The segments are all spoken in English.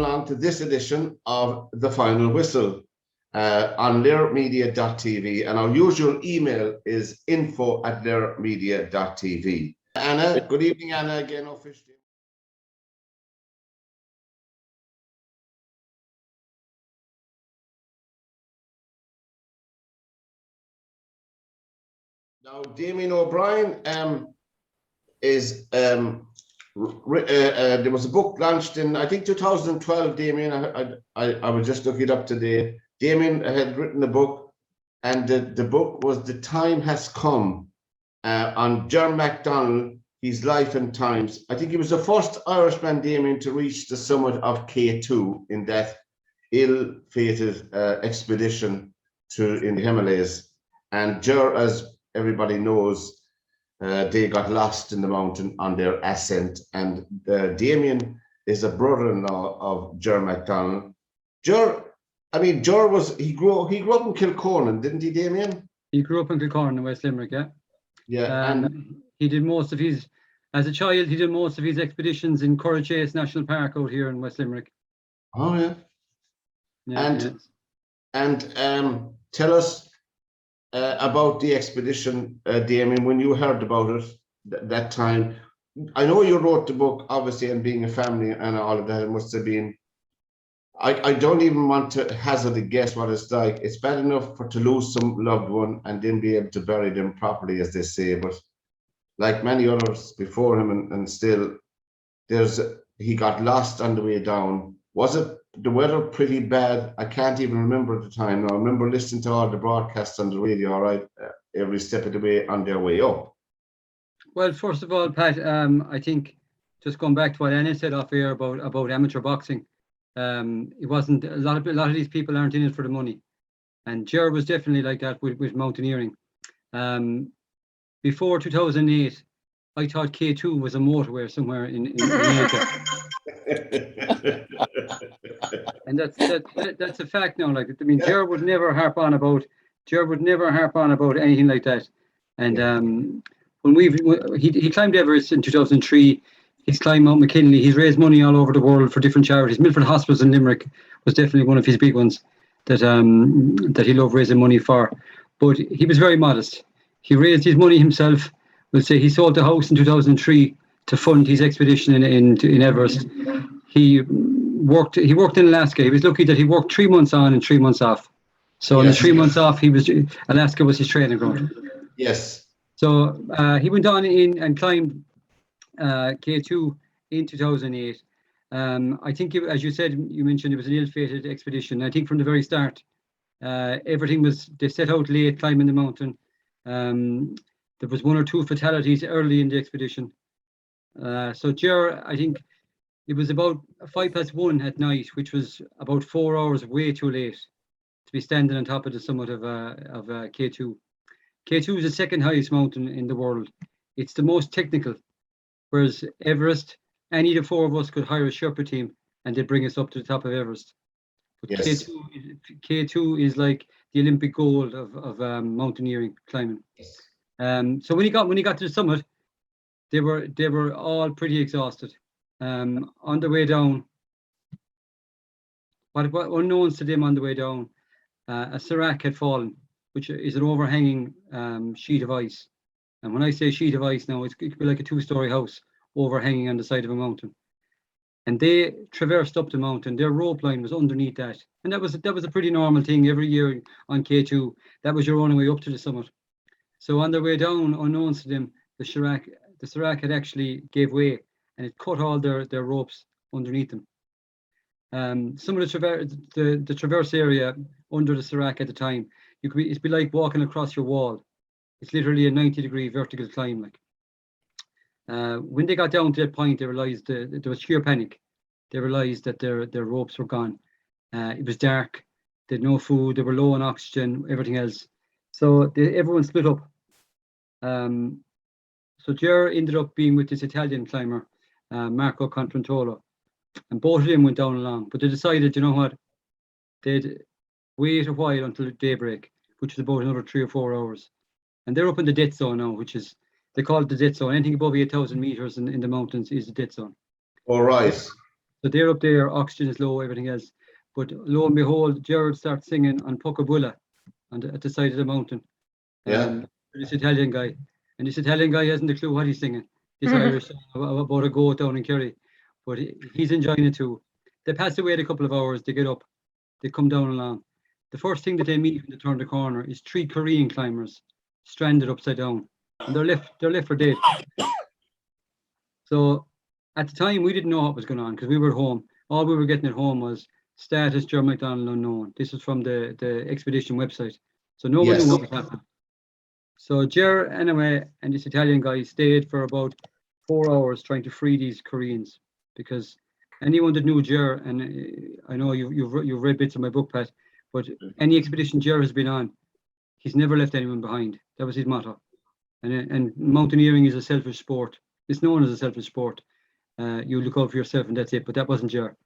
along to this edition of The Final Whistle on lairmedia.tv, and our usual email is info@lairmedia.tv. Anna, good evening, Anna, again officially. Now, Damien O'Brien is there was a book launched in, I think, 2012. Damien, I was just looking it up today. Damien had written a book, and the book was "The Time Has Come" on John McDonnell, his life and times. I think he was the first Irishman, Damien, to reach the summit of K2 in that ill-fated expedition in the Himalayas. And Ger, as everybody knows, they got lost in the mountain on their ascent, and Damien is a brother-in-law of Ger McDonnell. Ger grew up in Kilcornan, didn't he, Damien? He grew up in Kilcornan in West Limerick, yeah. Yeah, and he did most of his, as a child, he did most of his expeditions in Currachase National Park out here in West Limerick. Oh yeah. Yeah, and tell us about the expedition, Damien, when you heard about it that time. I know you wrote the book, obviously, and being a family and all of that, it must have been, I don't even want to hazard a guess what it's like. It's bad enough to lose some loved one and then be able to bury them properly, as they say, but like many others before him, and still, he got lost on the way down. Was it the weather pretty bad? I can't even remember at the time. Now, I remember listening to all the broadcasts on the radio, all right, every step of the way on their way up. Well, first of all, Pat, I think just going back to what Anna said off air about amateur boxing, it wasn't a lot of these people aren't in it for the money, and Ger was definitely like that with mountaineering. Before 2008, I thought K2 was a motorway somewhere in Asia. And that's a fact now. Like, I mean, Ger would never harp on about anything like that. And when he climbed Everest in 2003, he's climbed Mount McKinley. He's raised money all over the world for different charities. Milford Hospitals in Limerick was definitely one of his big ones that he loved raising money for. But he was very modest. He raised his money himself. We'll say he sold the house in 2003 to fund his expedition in Everest. He worked in Alaska. He was lucky that he worked 3 months on and 3 months off. So in the 3 months off, Alaska was his training ground. Yes. So he went on in and climbed K2 in 2008. I think, as you said, you mentioned it was an ill-fated expedition. I think from the very start, they set out late climbing the mountain. There was 1 or 2 fatalities early in the expedition. So Ger, I think it was about 1:05 at night, which was about 4 hours way too late to be standing on top of the summit of K2. K2 is the second highest mountain in the world. It's the most technical, whereas Everest, any of the 4 of us could hire a Sherpa team and they'd bring us up to the top of Everest. But yes. K2 is like the Olympic gold of mountaineering climbing. Yes. So when he got to the summit, they were all pretty exhausted. On the way down, what unknowns to them on the way down, a serac had fallen, which is an overhanging sheet of ice. And when I say sheet of ice now, it could be like a 2-story house overhanging on the side of a mountain. And they traversed up the mountain. Their rope line was underneath that, and that was a pretty normal thing every year on K2. That was your only way up to the summit. So on their way down, unknowns to them, the serac had actually gave way, and it cut all their ropes underneath them. Some of the traverse area under the serac at the time, it'd be like walking across your wall. It's literally a 90-degree vertical climb. Like when they got down to that point, they realized there was sheer panic. They realized that their ropes were gone. It was dark. They had no food. They were low on oxygen. Everything else. So everyone split up. So Ger ended up being with this Italian climber, Marco Contrantolo, and both of them went down along. But they decided, you know what, they'd wait a while until daybreak, which is about another 3 or 4 hours. And they're up in the death zone now, which is, they call it the death zone. Anything above 8,000 meters in the mountains is the death zone. All right. So they're up there, oxygen is low, everything else. But lo and behold, Gerard starts singing on Puckabulla at the side of the mountain. This Italian guy. And this Italian guy hasn't a clue what he's singing. This Irish song about a goat down in Kerry. But he's enjoying it too. They pass away in a couple of hours, they get up, they come down along. The first thing that they meet when they turn the corner is 3 Korean climbers stranded upside down. And they're left for dead. So at the time, we didn't know what was going on because we were home. All we were getting at home was status Ger McDonnell unknown. This is from the expedition website. So no one knew what was happening. So Ger, anyway, and this Italian guy stayed for about 4 hours trying to free these Koreans, because anyone that knew Ger, and I know you've read bits of my book, Pat, but any expedition Ger has been on, he's never left anyone behind. That was his motto. And mountaineering is a selfish sport. It's known as a selfish sport. You look out for yourself and that's it. But that wasn't Ger.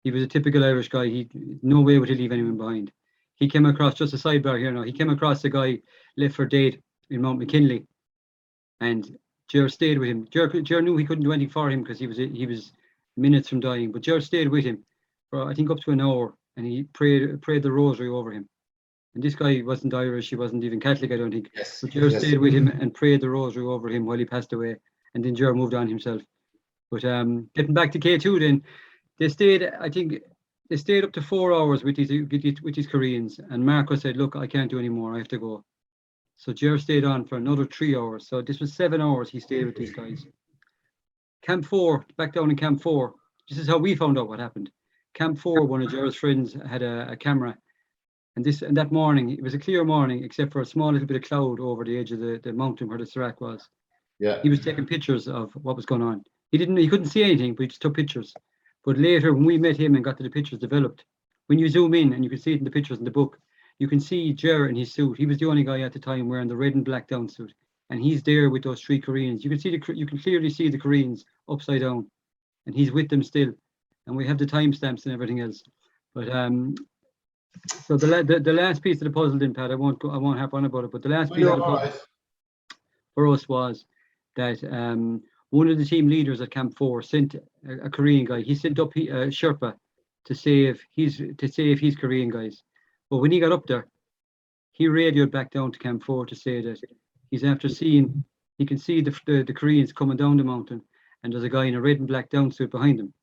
He was a typical Irish guy. No way would he leave anyone behind. He came across, just a sidebar here now, he came across a guy left for dead in Mount McKinley, and Ger stayed with him. Ger knew he couldn't do anything for him because he was minutes from dying, but Ger stayed with him for I think up to an hour, and he prayed the rosary over him. And this guy wasn't Irish, he wasn't even Catholic, I don't think. Yes. But Ger stayed with him and prayed the rosary over him while he passed away, and then Ger moved on himself. But getting back to K2 then, they stayed up to 4 hours with these Koreans, and Marco said, look, I can't do any more, I have to go. So Ger stayed on for another 3 hours. So this was 7 hours he stayed with these guys. Camp 4, back down in Camp 4, this is how we found out what happened. Camp 4, one of Ger's friends had a camera, and that morning, it was a clear morning, except for a small little bit of cloud over the edge of the mountain where the Serac was. Yeah. He was taking pictures of what was going on. He couldn't see anything, but he just took pictures. But later, when we met him and got to the pictures developed, when you zoom in and you can see it in the pictures in the book, you can see Ger in his suit. He was the only guy at the time wearing the red and black down suit, and he's there with those 3 Koreans. You can clearly see the Koreans upside down, and he's with them still. And we have the timestamps and everything else. But so the last piece of the puzzle, then, Pat, I won't harp on about it. But the last piece of the puzzle for us was that one of the team leaders at Camp 4 sent a Korean guy. He sent up a Sherpa to say if he's Korean guys. But when he got up there, he radioed back down to Camp 4 to say that he's after seeing, he can see the Koreans coming down the mountain, and there's a guy in a red and black down suit behind him.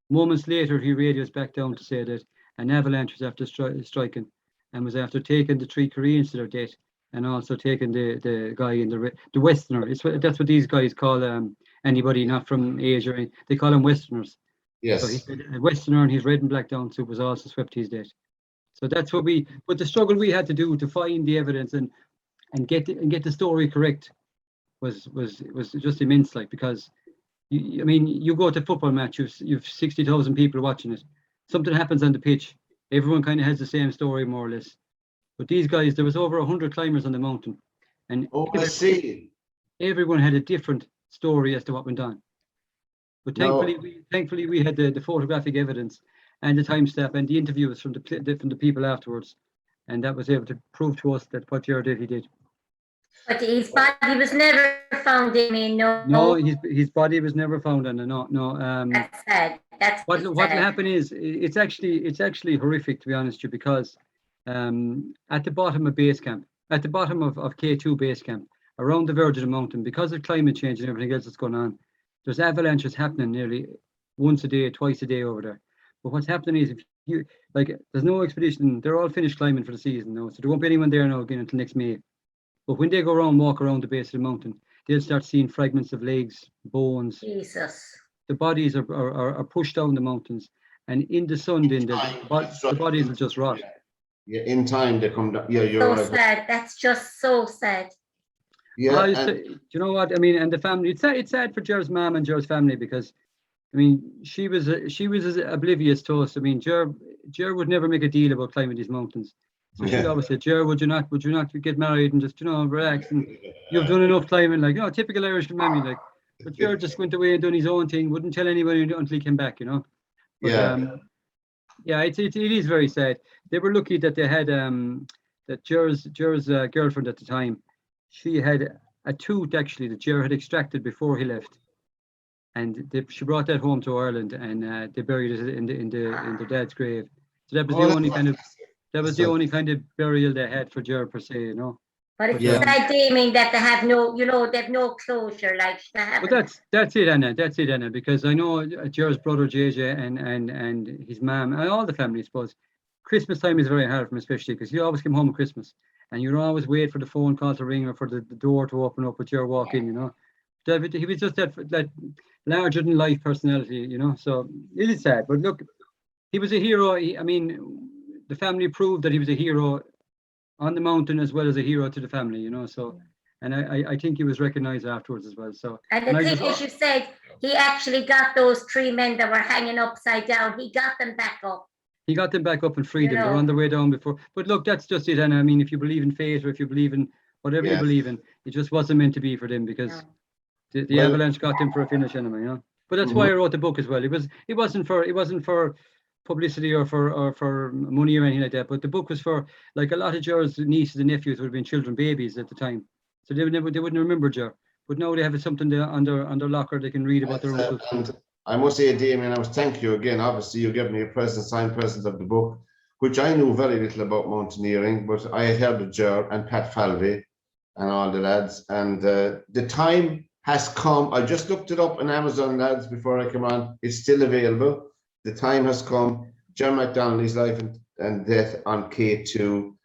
Moments later, he radios back down to say that an avalanche was after striking and was after taking the 3 Koreans to their death, and also taking the guy in the Westerner. That's what these guys call anybody not from Asia. They call them Westerners. Yes. So he said a Westerner in his red and black down suit was also swept to his death. So that's what but the struggle we had to do to find the evidence and get the story correct was just immense, like, because you go to a football match, you've 60,000 people watching it. Something happens on the pitch, everyone kind of has the same story more or less. But these guys, there was over 100 climbers on the mountain, and everyone had a different story as to what went on. But thankfully we had the photographic evidence and the timestamp and the interviews from the people afterwards, and that was able to prove to us that what Ger did, he did. But his body was never found, Damien. No, his body was never found, and no. That's sad. That's what will happen is it's actually horrific, to be honest with you, because at the bottom of base camp, at the bottom of K2 base camp, around the verge of the mountain, because of climate change and everything else that's going on, there's avalanches happening nearly once a day, twice a day over there. But what's happening is, there's no expedition, they're all finished climbing for the season now, so there won't be anyone there now again until next May. But when they walk around the base of the mountain, they'll start seeing fragments of legs, bones. Jesus. The bodies are pushed down the mountains, and in the sun, then the bodies will just rot. Yeah, in time they come down. Yeah, you're so right. Sad. That's just so sad. Yeah, you know what I mean. And the family, it's sad for Ger's mom and Ger's family, because I mean she was as oblivious to us. I mean, Ger would never make a deal about climbing these mountains. So she'd always say, Ger, would you not get married and just, relax, and you've done enough climbing, like, typical Irish mammy, like. But Ger just went away and done his own thing, wouldn't tell anybody until he came back, But, it is very sad. They were lucky that they had that Ger's girlfriend at the time, she had a tooth actually that Ger had extracted before he left, and she brought that home to Ireland, and they buried it in the dad's grave. So that was Oh, the only kind of burial they had for Ger per se, you know. But it's Yeah. sad, Damien, that they have no closure, like they have. But that's it, Anna, because I know Ger's brother JJ and his mum and all the family, I suppose. Christmas time is very hard for him, especially because he always came home at Christmas, and you'd always wait for the phone call to ring or for the door to open up with Ger walk in, you know. David, he was just that larger than life personality, you know. So it is sad, but look, he was a hero. I mean, the family proved that he was a hero on the mountain as well as a hero to the family, you know. So, and I think he was recognised afterwards as well. So, And the thing is, you said he actually got those 3 men that were hanging upside down. He got them back up. He got them back up and freed them. They're on their way down before. But look, that's just it. And I mean, if you believe in fate or if you believe in whatever you believe in, it just wasn't meant to be for them because the avalanche got them for a finish anyway, you know. But that's why I wrote the book as well. It wasn't for publicity or for money or anything like that. But the book was for, like, a lot of Ger's nieces and nephews would have been children, babies at the time, so they wouldn't remember Ger. But now they have something there under locker they can read about their uncle. And I must say, Damien, I must thank you again. Obviously, you gave me a signed present of the book, which I knew very little about mountaineering, but I had heard of Ger and Pat Falvey and all the lads. And the time has come. I just looked it up on Amazon, lads, before I came on. It's still available. The time has come. Ger McDonnell, his life and death on K2.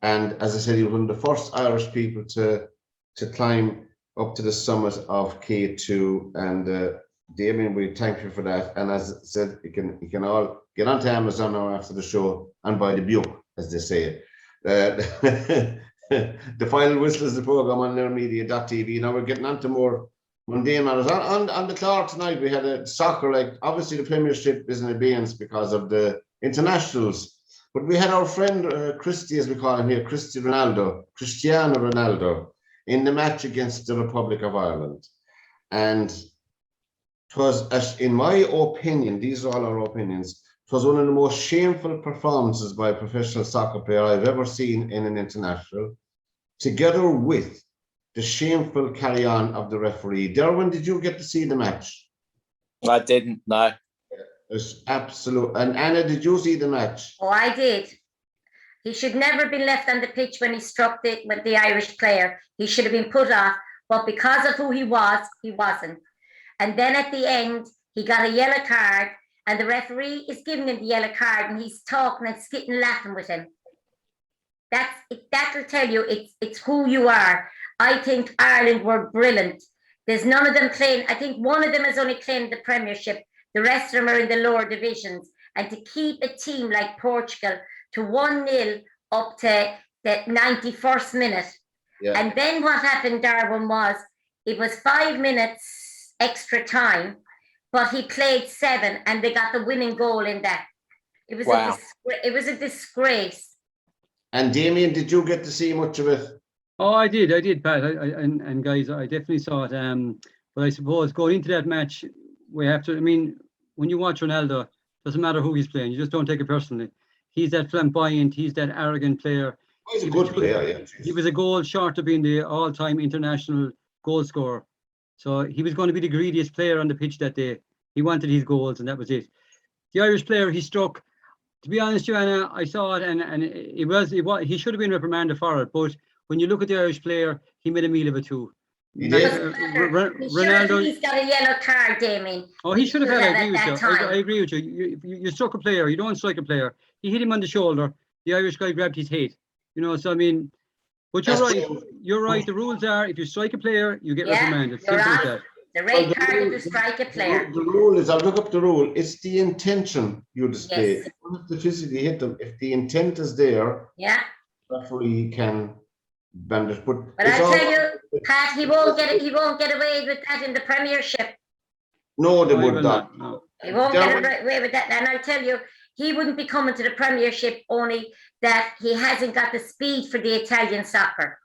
And as I said, he was one of the first Irish people to climb up to the summit of K2. And Damien, we thank you for that. And as I said, you can all get onto Amazon now after the show and buy the book, as they say. The final whistle is the program on nearmedia.tv. Now we're getting on to more mundane matters. On the Clark tonight, we had a soccer, like, obviously the Premiership is in abeyance because of the internationals. But we had our friend Christy, as we call him here, Cristiano Ronaldo, in the match against the Republic of Ireland. And it was, in my opinion, these are all our opinions, it was one of the most shameful performances by a professional soccer player I've ever seen in an international, together with the shameful carry-on of the referee. Derwynne, did you get to see the match? I didn't, no. It's absolute. And Anna, did you see the match? Oh, I did. He should never have been left on the pitch when he struck with the Irish player. He should have been put off, but because of who he was, he wasn't. And then at the end, he got a yellow card, and the referee is giving him the yellow card, and he's talking and skitting, laughing with him. That'll tell you it's who you are. I think Ireland were brilliant. There's none of them playing. I think one of them has only claimed the Premiership. The rest of them are in the lower divisions. And to keep a team like Portugal to 1-0 up to the 91st minute. Yeah. And then what happened, Derwynne, was it was 5 minutes extra time, but he played 7 and they got the winning goal in that. It was it was a disgrace. And Damien, did you get to see much of it? Oh, I did, Pat. And guys, I definitely saw it. But I suppose going into that match, we have to, I mean, when you watch Ronaldo, doesn't matter who he's playing, you just don't take it personally. He's that flamboyant, he's that arrogant player. He's a good player, yeah. He was a goal short of being the all-time international goal scorer. So he was going to be the greediest player on the pitch that day. He wanted his goals, and that was it. The Irish player he struck, to be honest, Joanna, I saw it, and it was he should have been reprimanded for it. But when you look at the Irish player, he made a meal of it too. He did. Ronaldo, he's got a yellow card, Damien. Oh, he should have had it. I agree with you. You struck a player. You don't strike a player. He hit him on the shoulder. The Irish guy grabbed his head. You know, so I mean, but you're right. You're right. The rules are if you strike a player, you get reprimanded. Simple as that. The red card is to strike a player. The rule is, I'll look up the rule. It's the intention you display. Yes. You don't have to physically hit them. If the intent is there, referee can bandage. But I tell you, Pat, he won't get away with that in the Premiership. No, they would not. No. He won't get away with that. And I'll tell you, he wouldn't be coming to the Premiership, only that he hasn't got the speed for the Italian soccer.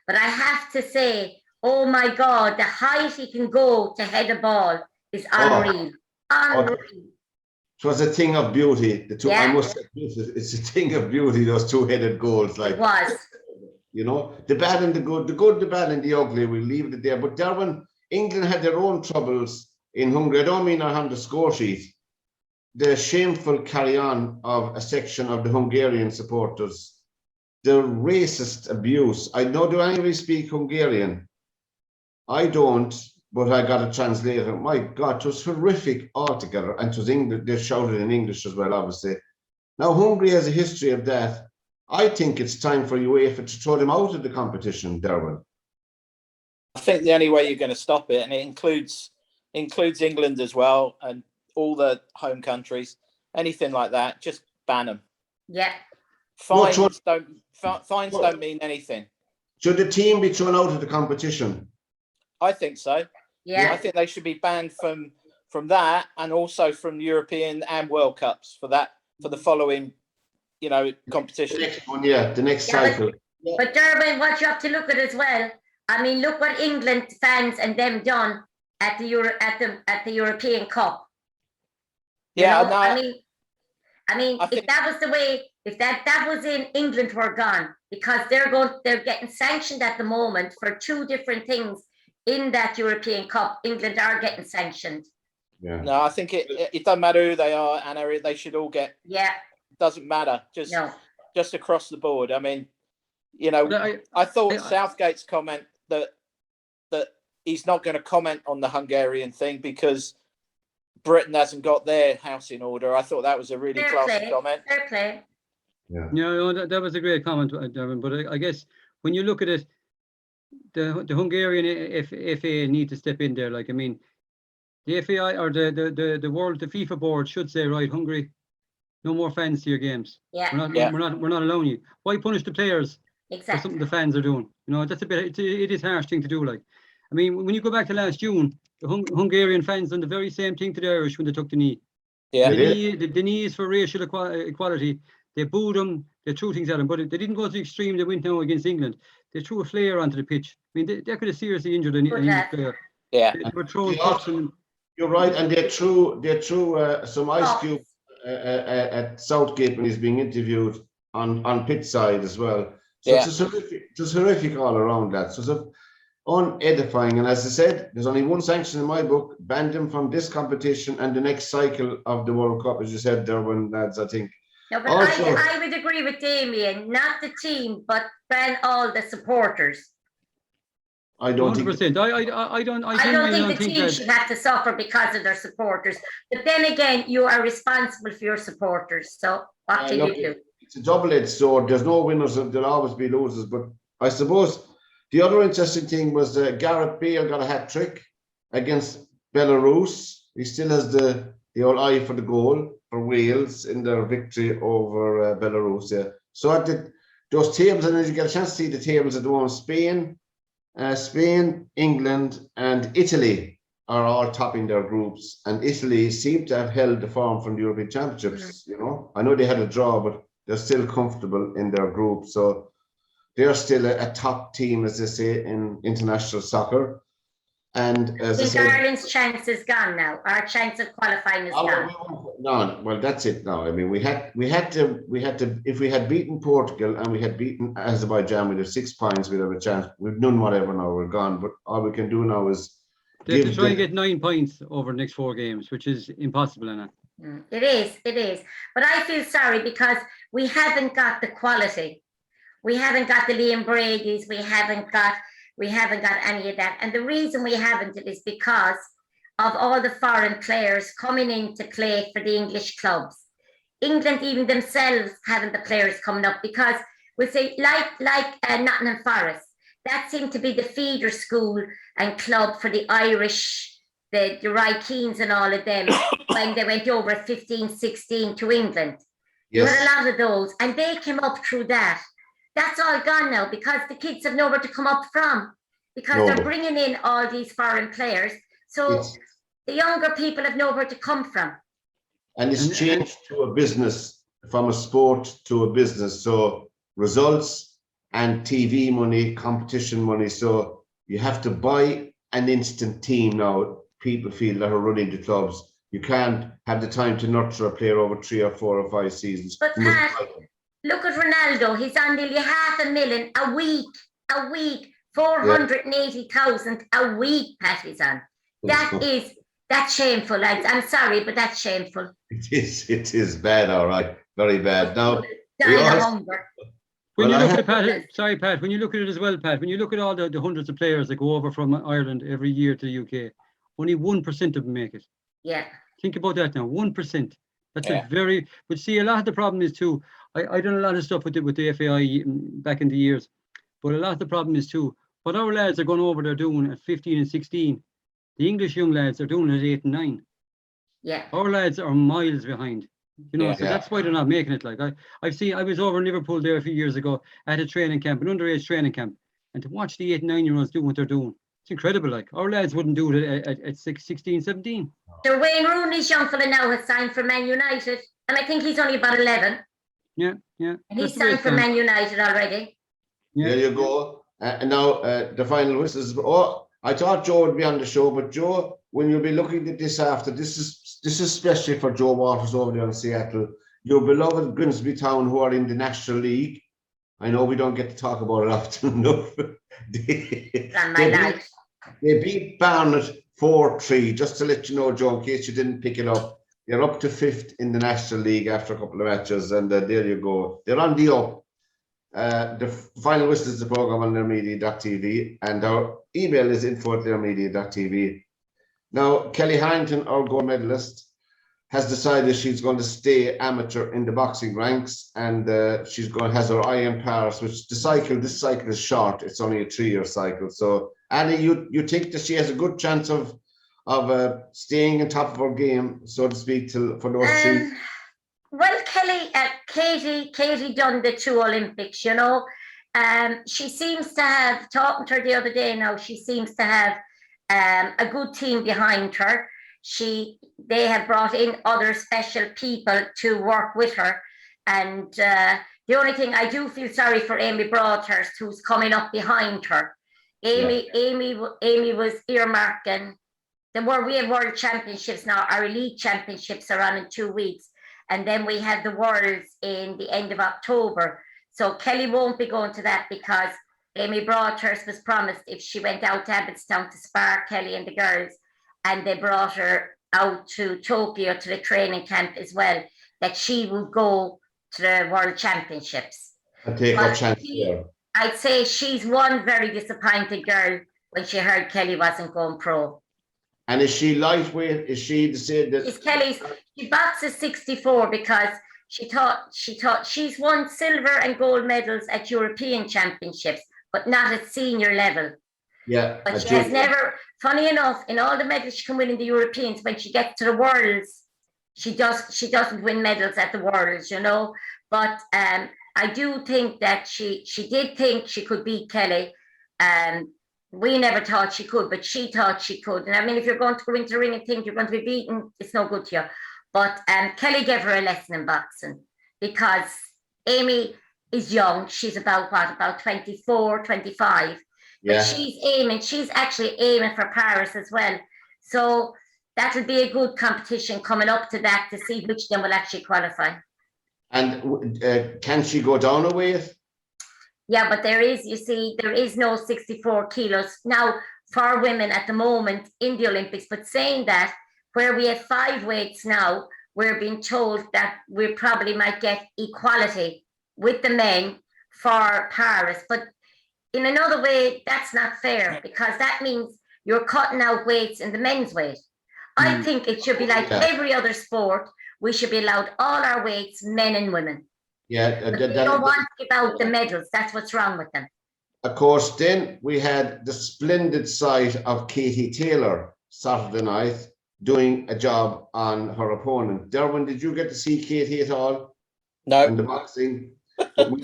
But I have to say, oh my God, the height he can go to head a ball is unreal. Unreal. It was a thing of beauty. The two, I must say, it's a thing of beauty, those two-headed goals. Like, it was. You know, the bad and the good, the bad and the ugly, we'll leave it there. But Derwynne, England had their own troubles in Hungary, I don't mean on the score sheet, the shameful carry-on of a section of the Hungarian supporters, the racist abuse. I know, do anybody speak Hungarian? I don't, but I got a translator. My God, it was horrific altogether. And it was English, they shouted in English as well, obviously. Now, Hungary has a history of that. I think it's time for UEFA to throw them out of the competition, Derwynne. I think the only way you're going to stop it, and it includes England as well, and all the home countries, anything like that, just ban them. Yeah. Fines don't mean anything. Should the team be thrown out of the competition? I think so. Yeah. I think they should be banned from that, and also from European and World Cups for the following, competition. The next one, the next cycle. But Derwynne, what you have to look at as well. I mean, look what England fans and them done at the European Cup. Yeah, no, I mean, if that was the way, if that was in England, we're gone, because they're getting sanctioned at the moment for 2 different things in that European Cup. England are getting sanctioned. Yeah. No, I think it doesn't matter who they are, Anna. They should all get. Yeah. Doesn't matter. Just across the board. I mean, I thought Southgate's comment that he's not going to comment on the Hungarian thing because Britain hasn't got their house in order. I thought that was a really classy comment. Fair play. Yeah. No, that was a great comment, Derwynne. But I guess when you look at it, the Hungarian FA need to step in there. Like, I mean, the FAI or the FIFA board should say, right, Hungary, no more fans to your games. Yeah. We're not allowing you. Why punish the players for something the fans are doing? That's a bit. It is a harsh thing to do. Like, I mean, when you go back to last June, the Hungarian fans done the very same thing to the Irish when they took the knee. Yeah. The knee is for racial equality. They booed them. They threw things at them, but they didn't go to the extreme. They went now against England. They threw a flare onto the pitch. I mean, they could have seriously injured an English player. Yeah. They were throwing cups and. You're right, and they threw some ice cube at Southgate when he's being interviewed on pitch side as well. So it's horrific all around that. So it's unedifying. And as I said, there's only one sanction in my book: ban them from this competition and the next cycle of the World Cup, as you said, Derwynne, lads. I think. No, but also, I would agree with Damien. Not the team, but ban all the supporters. I don't 100%. Think. I don't think the team should have to suffer because of their supporters. But then again, you are responsible for your supporters. So what do you do? It's a double-edged sword. There's no winners, and there'll always be losers. But I suppose the other interesting thing was Gareth Bale got a hat trick against Belarus. He still has the old eye for the goal for Wales in their victory over Belarus. Yeah. So at those tables, and as you get a chance to see the tables at the moment, Spain, England, and Italy are all topping their groups, and Italy seem to have held the form from the European Championships. I know they had a draw, but they're still comfortable in their group, so they're still a top team, as they say in international soccer. And as I said, Ireland's chance is gone now. Our chance of qualifying is gone. No, well, that's it now. I mean, we had to. If we had beaten Portugal and we had beaten Azerbaijan with 6 points, we'd have a chance. We've done whatever now. We're gone. But all we can do now is they have to try and get 9 points over the next 4 games, which is impossible, Anna. It is. But I feel sorry because we haven't got the quality. We haven't got the Liam Brady's. We haven't got any of that. And the reason we haven't is because of all the foreign players coming in to play for the English clubs. England even themselves haven't the players coming up because we say like Nottingham Forest, that seemed to be the feeder school and club for the Irish, the Ry Keanes and all of them when they went over at 15, 16 to England. Yes. You had a lot of those and they came up through that. That's all gone now because the kids have nowhere to come up from because they're bringing in all these foreign players. So the younger people have nowhere to come from. And it's changed to a business, from a sport to a business. So results and TV money, competition money. So you have to buy an instant team now. People feel that are running the clubs. You can't have the time to nurture a player over 3 or 4 or 5 seasons. But Pat, look at Ronaldo. He's on nearly $500,000 a week, 480,000 a week. Pat is on. That is That's shameful, lads. I'm sorry, but that's shameful. It is bad, all right. Very bad. Now, dying of hunger. When you look at it, Pat, sorry, Pat, when you look at it as well, Pat, when you look at all the hundreds of players that go over from Ireland every year to the UK, only 1% of them make it. Yeah. Think about that now, 1%. That's a very, but see, a lot of the problem is too, I done a lot of stuff with the FAI back in the years, but a lot of the problem is too, what our lads are going over there doing at 15 and 16, the English young lads are doing it at 8 and 9. Yeah. Our lads are miles behind. You know, so that's why they're not making it. Like I was over in Liverpool there a few years ago at a training camp, an underage training camp, and to watch the 8 and 9-year-olds do what they're doing, it's incredible. Like our lads wouldn't do it at 16, 17. Derwynne Rooney's young fella now has signed for Man United, and I think he's only about 11. Yeah. And he's signed for Man United already. Yeah. There you go. And now the final whistle is. Oh, I thought Joe would be on the show, but Joe, when you'll be looking at this after, this is especially for Joe Waters over there in Seattle, your beloved Grimsby Town, who are in the National League. I know we don't get to talk about it often enough. They beat Barnet 4-3, just to let you know, Joe, in case you didn't pick it up. They're up to 5th in the National League after a couple of matches, and there you go. They're on the up. The final whistle is the program on theirmedia.tv, and our email is info@theirmedia.tv. Now, Kelly Harrington, our gold medalist, has decided she's going to stay amateur in the boxing ranks, and has her eye on Paris, which this cycle is short. It's only a 3-year cycle. So, Annie, you think that she has a good chance of staying on top of her game, so to speak, for those 3? Well, Katie done the 2 Olympics, you know. She seems to have, talking to her the other day now, she seems to have a good team behind her. They have brought in other special people to work with her. And the only thing, I do feel sorry for Amy Broadhurst, who's coming up behind her. Amy was earmarking. We have World Championships now. Our elite championships are on in 2 weeks. And then we have the Worlds in the end of October. So Kelly won't be going to that because Amy Broadhurst was promised if she went out to Abbottstown to spar Kelly and the girls, and they brought her out to Tokyo to the training camp as well, that she would go to the World Championships. And take her chance there. I'd say she's one very disappointed girl when she heard Kelly wasn't going pro. And is she lightweight? Is she the same? She boxes 64 because she thought she's won silver and gold medals at European championships, but not at senior level. Yeah. But she has never, funny enough, in all the medals she can win in the Europeans, when she gets to the Worlds, she doesn't win medals at the Worlds, you know. But I do think that she did think she could beat Kelly. We never thought she could, but she thought she could. And I mean, if you're going to go into the ring and think you're going to be beaten, it's no good to you. But Kelly gave her a lesson in boxing because Amy is young. She's about 24, 25. Yeah. But she's actually aiming for Paris as well. So that'll be a good competition coming up to that to see which then will actually qualify. And can she go down a weight? Yeah, but there is no 64 kilos now for women at the moment in the Olympics. But saying that, where we have 5 weights now, we're being told that we probably might get equality with the men for Paris. But in another way, that's not fair because that means you're cutting out weights in the men's weight. I think it should be like every other sport. We should be allowed all our weights, men and women. Yeah, they don't want to give out the medals. That's what's wrong with them. Of course, then we had the splendid sight of Katie Taylor Saturday night doing a job on her opponent. Derwynne, did you get to see Katie at all? No. In the boxing? No,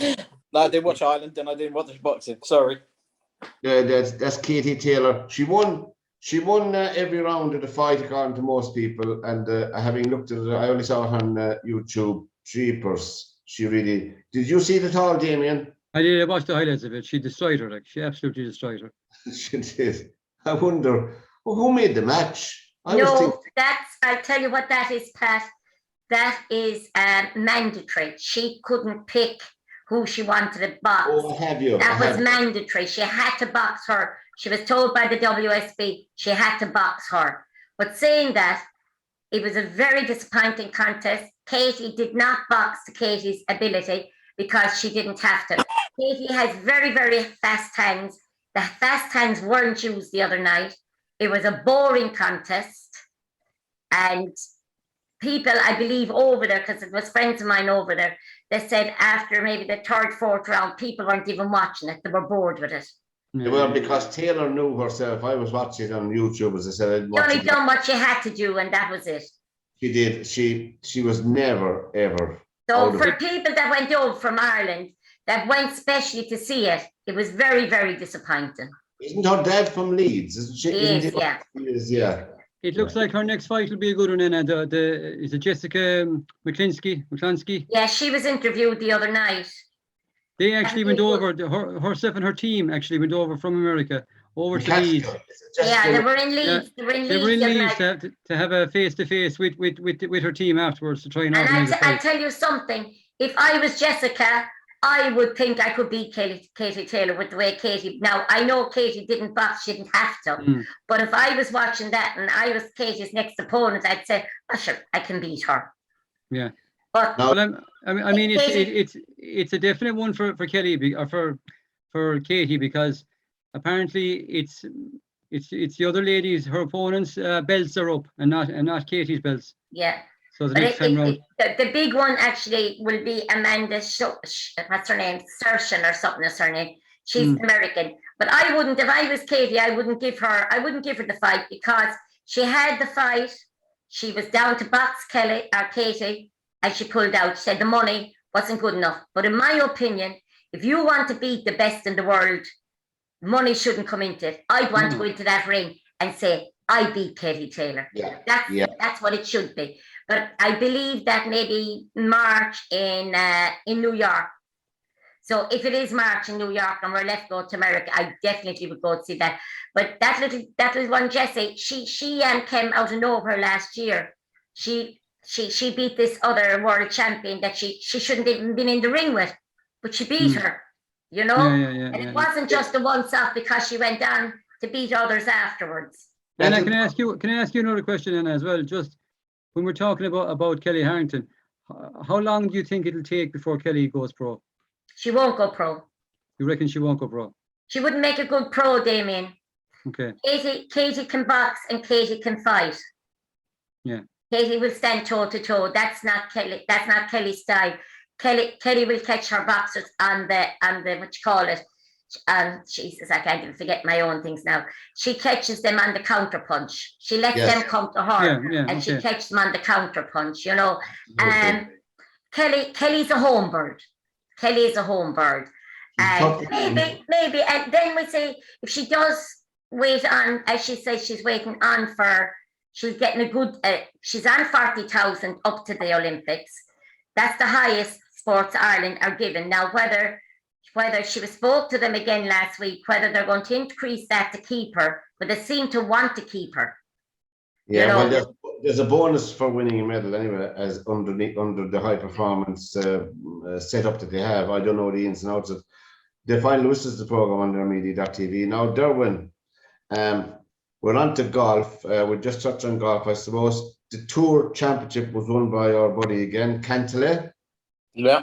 I didn't watch Ireland and I didn't watch the boxing. Sorry. That's Katie Taylor. She won every round of the fight according to most people. And having looked at it, I only saw it on YouTube. Jeepers. She really... Did you see it at all, Damien? I did. I watched the highlights of it. She destroyed her. She absolutely destroyed her. She did. I wonder, who made the match? I'll tell you what that is, Pat. That is mandatory. She couldn't pick who she wanted to box. Oh, have you? That was mandatory. She had to box her. She was told by the WSB she had to box her. But saying that, it was a very disappointing contest. Katie did not box to Katie's ability because she didn't have to. Katie has very, very fast hands. The fast hands weren't used the other night. It was a boring contest. And people, I believe, over there, because it was friends of mine over there, they said after maybe the third, fourth round, people weren't even watching it. They were bored with it. Well, because Taylor knew herself. I was watching it on YouTube, as I said. You only done what you had to do, and that was it. She did. She was never, ever. So for people that went over from Ireland, that went specially to see it, it was very, very disappointing. Isn't her dad from Leeds? Isn't she? Yeah. Yeah. It looks like her next fight will be a good one, and is it Jessica McClansky? Yeah, she was interviewed the other night. They actually went over, herself and her team actually went over from America over to Leeds. Yeah, they were in Leeds. They were in Leeds to have a face-to-face with her team afterwards to try and organise a fight. I tell you something, if I was Jessica, I would think I could beat Katie Taylor with the way Katie. Now, I know Katie didn't box, she didn't have to. But if I was watching that and I was Katie's next opponent, I'd say, oh, sure, I can beat her. Yeah. But I mean, it's a definite one for Kelly or for Katie, because apparently it's the other ladies, her opponents' belts are up and not Katie's belts. Yeah. So the next time round, the big one actually will be Amanda. What's her name? Sershin or something is her name. She's American. But I wouldn't, if I was Katie, I wouldn't give her the fight, because she had the fight. She was down to box Katie, and she pulled out. She said the money wasn't good enough. But in my opinion, if you want to beat the best in the world, money shouldn't come into it. I'd want to go into that ring and say, I beat Katie Taylor. Yeah. That's what it should be. But I believe that maybe March in New York. So if it is March in New York and we're left go to America, I definitely would go to see that. But that little one, Jessie, she came out of nowhere last year. She beat this other world champion that she shouldn't even been in the ring with, but she beat her. You know, and it wasn't just the once off, because she went on to beat others afterwards. And can I ask you another question, Anna, as well? Just when we're talking about Kelly Harrington, how long do you think it'll take before Kelly goes pro? She won't go pro. You reckon she won't go pro? She wouldn't make a good pro, Damien. Okay. Katie can box and Katie can fight. Yeah. Katie will stand toe to toe. That's not Kelly. That's not Kelly's style. Kelly will catch her boxers on the what you call it. Jesus, I can't even forget my own things now. She catches them on the counter punch. She lets them come to her, and she catches them on the counter punch. You know, Kelly's a home bird. Kelly is a home bird, and maybe, and then we say if she does wait on, as she says, she's waiting on for. She's getting a good. She's on 40,000 up to the Olympics. That's the highest Sports Ireland are given. Now, whether she spoke to them again last week, whether they're going to increase that to keep her, but they seem to want to keep her. Yeah, you know? Well, there's a bonus for winning a medal anyway, as under the high performance setup that they have. I don't know the ins and outs of. The final listens to the program on their media.tv. Now, Derwynne, we're on to golf. We just touched on golf, I suppose. The Tour Championship was won by our buddy again, Cantley. Yeah.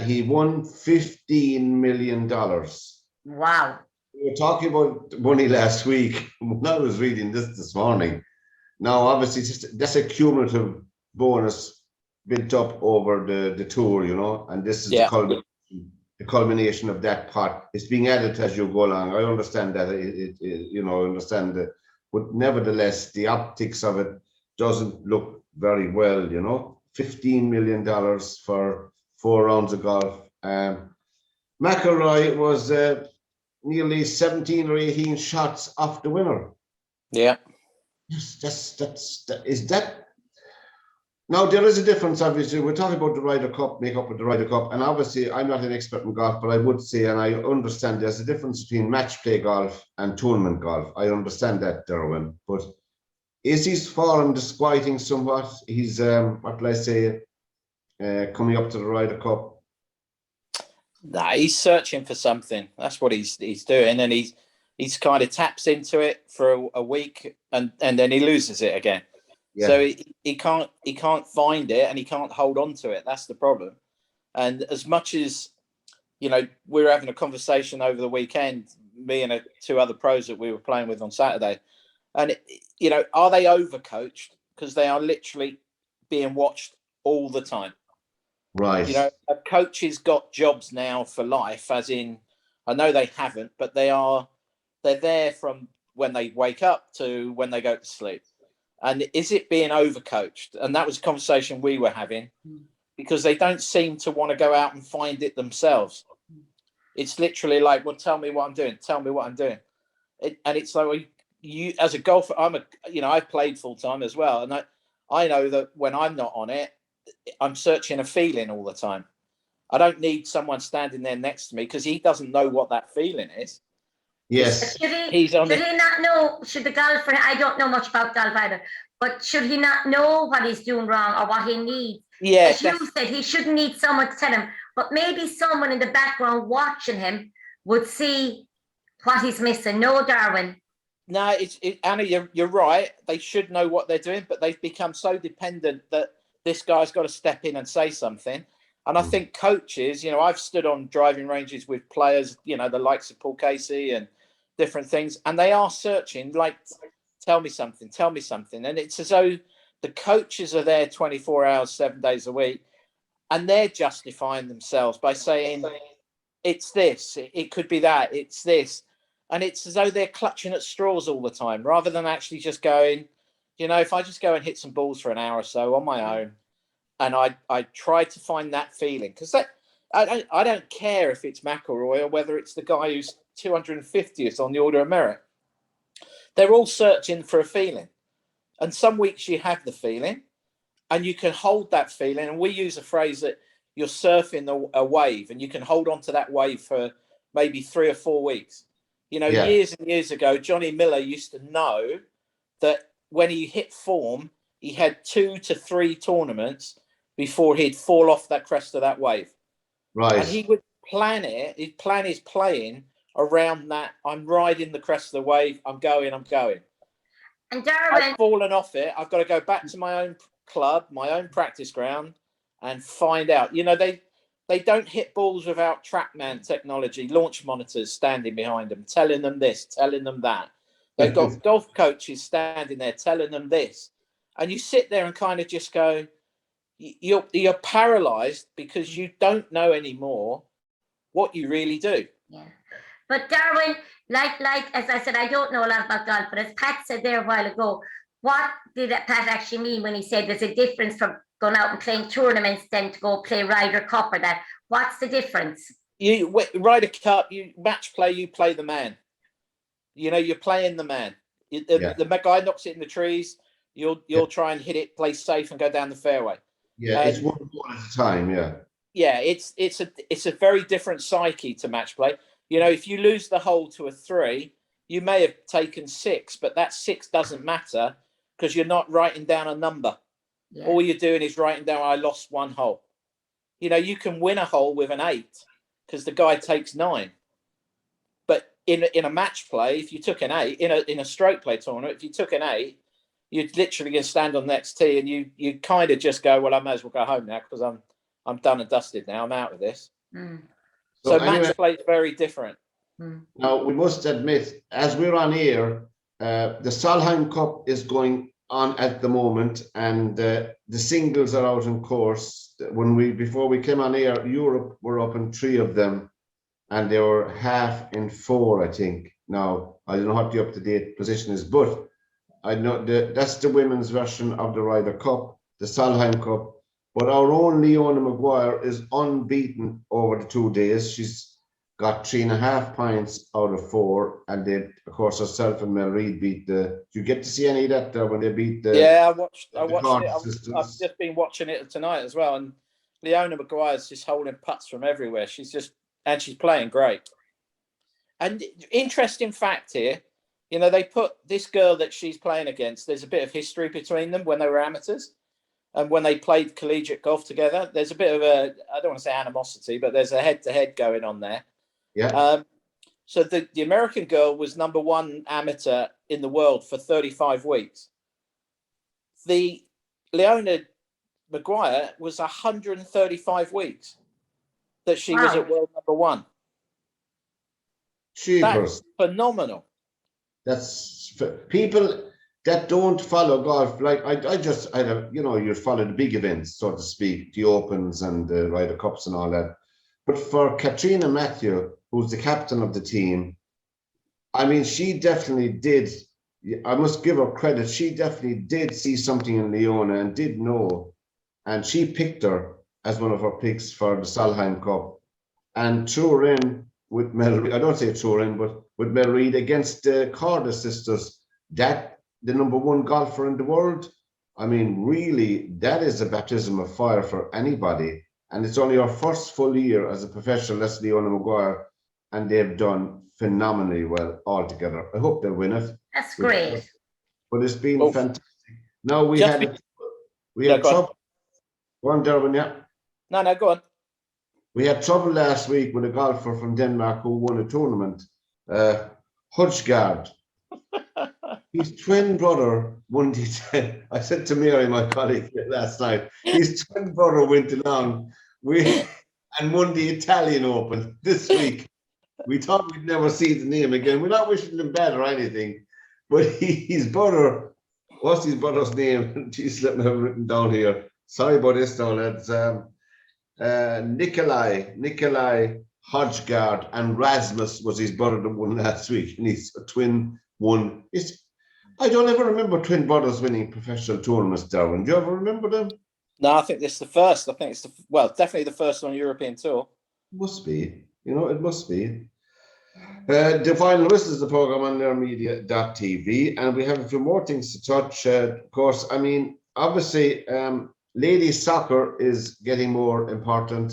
He won $15 million. Wow. We were talking about money last week when I was reading this morning. Now, obviously, that's a cumulative bonus built up over the tour, you know, and this is the culmination of that pot. It's being added as you go along. I understand that, but nevertheless, the optics of it doesn't look very well, you know. $15 million for 4 rounds of golf. McIlroy was nearly 17 or 18 shots off the winner. Yeah. Is that now? There is a difference, obviously. We're talking about the Ryder Cup, make up with the Ryder Cup, and obviously I'm not an expert in golf, but I would say, and I understand there's a difference between match play golf and tournament golf. I understand that, Derwynne, but is his form disquieting somewhat? He's what will I say, coming up to the Ryder Cup. Nah, he's searching for something. That's what he's doing, and he's kind of taps into it for a week and then he loses it again. Yeah. So he can't find it and he can't hold on to it. That's the problem. And as much as, you know, we were having a conversation over the weekend, me and two other pros that we were playing with on Saturday, and you know, are they overcoached? Because they are literally being watched all the time. Right. You know, a coach has got jobs now for life, as in, I know they haven't, but they're there from when they wake up to when they go to sleep. And is it being overcoached? And that was a conversation we were having, because they don't seem to want to go out and find it themselves. It's literally like, well, tell me what I'm doing. Tell me what I'm doing. And it's like, well, you as a golfer, I've played full time as well. And I know that when I'm not on it, I'm searching a feeling all the time. I don't need someone standing there next to me because he doesn't know what that feeling is. Yes. Should he not know, should the golfer, I don't know much about golf either, but should he not know what he's doing wrong or what he needs? Yeah. As you said, he shouldn't need someone to tell him, but maybe someone in the background watching him would see what he's missing. No, Derwynne. No, Anna, you're right. They should know what they're doing, but they've become so dependent that this guy's got to step in and say something. And I think coaches, you know, I've stood on driving ranges with players, you know, the likes of Paul Casey and different things, and they are searching, like, tell me something. And it's as though the coaches are there 24 hours, 7 days a week, and they're justifying themselves by saying, it's this, it could be that, it's this. And it's as though they're clutching at straws all the time, rather than actually just going, you know, if I just go and hit some balls for an hour or so on my own, and I try to find that feeling, because I don't care if it's McIlroy or whether it's the guy who's 250th on the Order of Merit. They're all searching for a feeling. And some weeks you have the feeling and you can hold that feeling. And we use a phrase that you're surfing a wave and you can hold on to that wave for maybe 3 or 4 weeks. You know, years and years ago, Johnny Miller used to know that when he hit form, he had 2 to 3 tournaments before he'd fall off that crest of that wave. Right. And he would plan it. He'd plan his playing around that. I'm riding the crest of the wave. I'm going. And Derwynne, I've fallen off it. I've got to go back to my own club, my own practice ground, and find out. You know, they don't hit balls without TrackMan technology, launch monitors standing behind them, telling them this, telling them that. They've got golf coaches standing there telling them this. And you sit there and kind of just go, you're paralyzed because you don't know anymore what you really do. Yeah. But Derwynne, like as I said, I don't know a lot about golf, but as Pat said there a while ago, what did Pat actually mean when he said there's a difference from going out and playing tournaments than to go play Ryder Cup or that? What's the difference? You Ryder Cup, you match play, you play the man. You know, you're playing the man. The guy knocks it in the trees. You'll try and hit it, play safe, and go down the fairway. Yeah, it's one ball at a time. Yeah. Yeah, it's a very different psyche to match play. You know, if you lose the hole to a 3, you may have taken 6, but that 6 doesn't matter because you're not writing down a number. Yeah. All you're doing is writing down, I lost 1 hole. You know, you can win a hole with an 8 because the guy takes 9. But in a match play, if you took an 8, in a stroke play tournament, if you took an 8, you're literally going to stand on the next tee and you kind of just go, well, I may as well go home now because I'm done and dusted now. I'm out of this. Mm. So match play is very different. Now, we must admit, as we're on air, the Solheim Cup is going on at the moment, and the singles are out in course. Before we came on air, Europe were up in 3 of them, and they were half in 4, I think. Now, I don't know what the up-to-date position is, but I know that's the women's version of the Ryder Cup, the Solheim Cup. But our own Leona Maguire is unbeaten over the 2 days. She's got 3.5 points out of 4, and they, of course, herself and Mel Reid beat the. Do you get to see any of that when they beat the? Yeah, I watched it. I've just been watching it tonight as well, and Leona Maguire's just holding putts from everywhere. She's playing great. And interesting fact here, you know, they put this girl that she's playing against. There's a bit of history between them when they were amateurs. And when they played collegiate golf together, there's a bit of I don't want to say animosity, but there's a head-to-head going on there. Yeah. So the American girl was #1 amateur in the world for 35 weeks. The Leona Maguire was 135 weeks that she was at world #1. That's phenomenal. That's people that don't follow golf. Like I don't, you know, you follow the big events, so to speak, the Opens and the Ryder Cups and all that. But for Katrina Matthew, who's the captain of the team, I mean, she definitely did. I must give her credit. She definitely did see something in Leona and did know. And she picked her as one of her picks for the Solheim Cup and threw her in with Mel. I don't say threw her in, but with Mel Reid against the Corda sisters. That the #1 golfer in the world. I mean, really, that is a baptism of fire for anybody. And it's only her first full year as a professional, that's Leona Maguire, and they've done phenomenally well altogether. I hope they'll win it. That's great. But it's been fantastic. Now we had trouble. Go on, Derwynne, yeah. No, go on. We had trouble last week with a golfer from Denmark who won a tournament, Hudgard. His twin brother won the. I said to Mary, my colleague, last night, his twin brother went along and won the Italian Open this week. We thought we'd never see the name again. We're not wishing him bad or anything, but his brother, what's his brother's name? Jeez, let me have it written down here. Sorry about this now, lads. Nikolai Hodggaard, and Rasmus was his brother that won last week, and he's a twin won. I don't ever remember twin brothers winning professional tournaments, Derwynne. Do you ever remember them? No, I think this is the first. I think it's definitely the first on European tour. Must be. You know, it must be. The final whistle is the program on theirmedia.tv, and we have a few more things to touch. Of course, I mean, obviously, ladies soccer is getting more important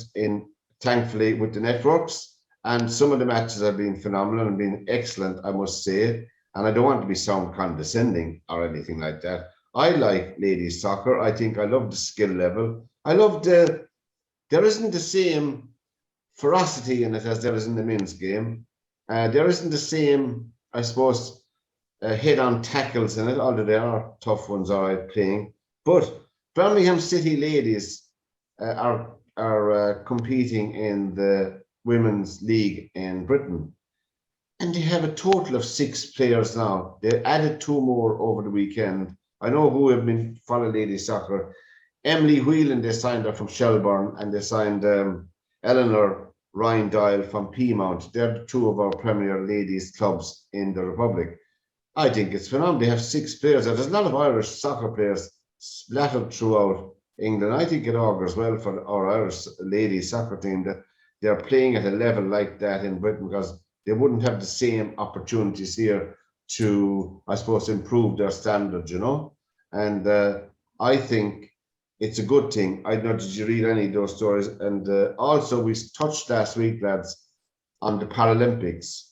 thankfully, with the networks, and some of the matches have been phenomenal and been excellent, I must say. And I don't want to sound condescending or anything like that. I like ladies soccer. I think I love the skill level. I love there isn't the same ferocity in it as there is in the men's game. There isn't the same, I suppose, head-on tackles in it, although there are tough ones all right playing. But Birmingham City ladies are competing in the Women's League in Britain. And they have a total of 6 players now. They added 2 more over the weekend. I know who have been following ladies soccer. Emily Whelan, they signed her from Shelbourne, and they signed Eleanor Ryan Doyle from Peamount. They're 2 of our premier ladies clubs in the Republic. I think it's phenomenal. They have 6 players. There's a lot of Irish soccer players splattered throughout England. I think it augurs well for our Irish ladies soccer team that they're playing at a level like that in Britain, because they wouldn't have the same opportunities here to, I suppose, improve their standards, you know. And I think it's a good thing. I don't know, did you read any of those stories? And also, we touched last week, lads, on the Paralympics,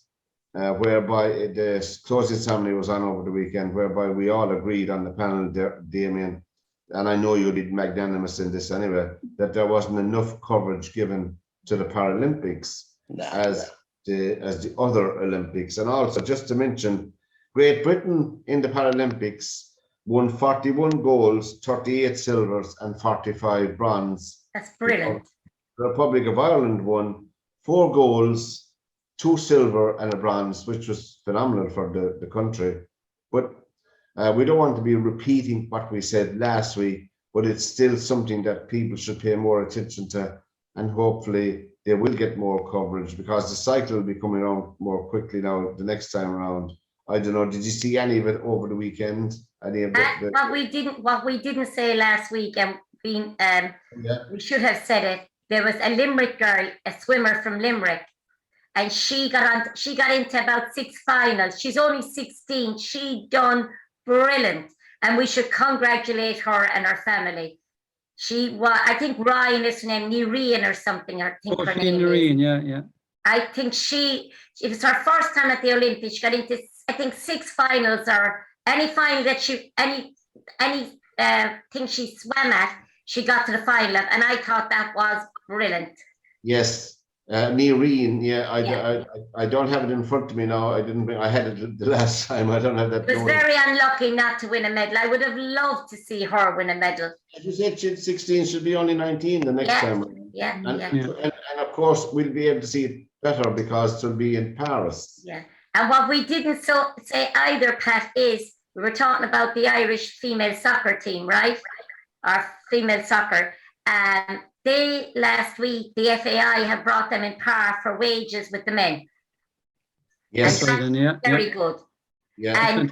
whereby the closing ceremony was on over the weekend, whereby we all agreed on the panel, Damien, and I know you'll be magnanimous in this anyway, that there wasn't enough coverage given to the Paralympics as the other Olympics. And also, just to mention, Great Britain in the Paralympics won 41 golds, 38 silvers, and 45 bronze. That's brilliant. The Republic of Ireland won 4 golds, 2 silver, and a bronze, which was phenomenal for the country. But we don't want to be repeating what we said last week, but it's still something that people should pay more attention to, and hopefully they will get more coverage, because the cycle will be coming around more quickly now the next time around. I don't know, did you see any of it over the weekend? Any of what we didn't say last week, and we should have said it. There was a Limerick girl, a swimmer from Limerick, and she got into about 6 finals. She's only 16. She done brilliant, and we should congratulate her and her family. She was, I think Ryan is her name, Nireen or something. I think her name Nireen, yeah. I think it was her first time at the Olympics. She got into, I think, 6 finals, or any final that thing she swam at, she got to the final of, and I thought that was brilliant. Yes, Nireen, yeah, I don't have it in front of me now. I had it the last time. I don't have that. It was very unlucky not to win a medal. I would have loved to see her win a medal. As you said, she's 16, she'll be only 19 the next time. And of course, we'll be able to see it better because it'll be in Paris. Yeah. And what we didn't say either, Pat, is we were talking about the Irish female soccer team, right? Our female soccer. They last week, the FAI have brought them in par for wages with the men. Yes, very good. Yeah, and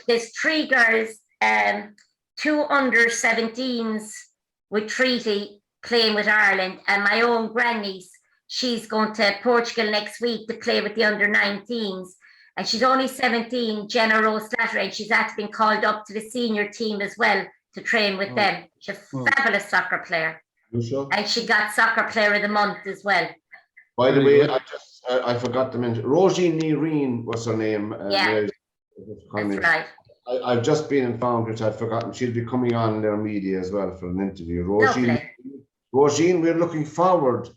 there's 3 girls, 2 under 17s with treaty playing with Ireland, and my own grandniece, she's going to Portugal next week to play with the under 19s, and she's only 17, Jenna Rose Slattery, and she's actually been called up to the senior team as well to train with them. She's a fabulous soccer player. Sure? And she got Soccer Player of the Month as well. By the way, I forgot to mention, Rosie Nireen was her name. That's right. I've just been informed, which I'd forgotten, she'll be coming on their media as well for an interview. Roisin, we're looking forward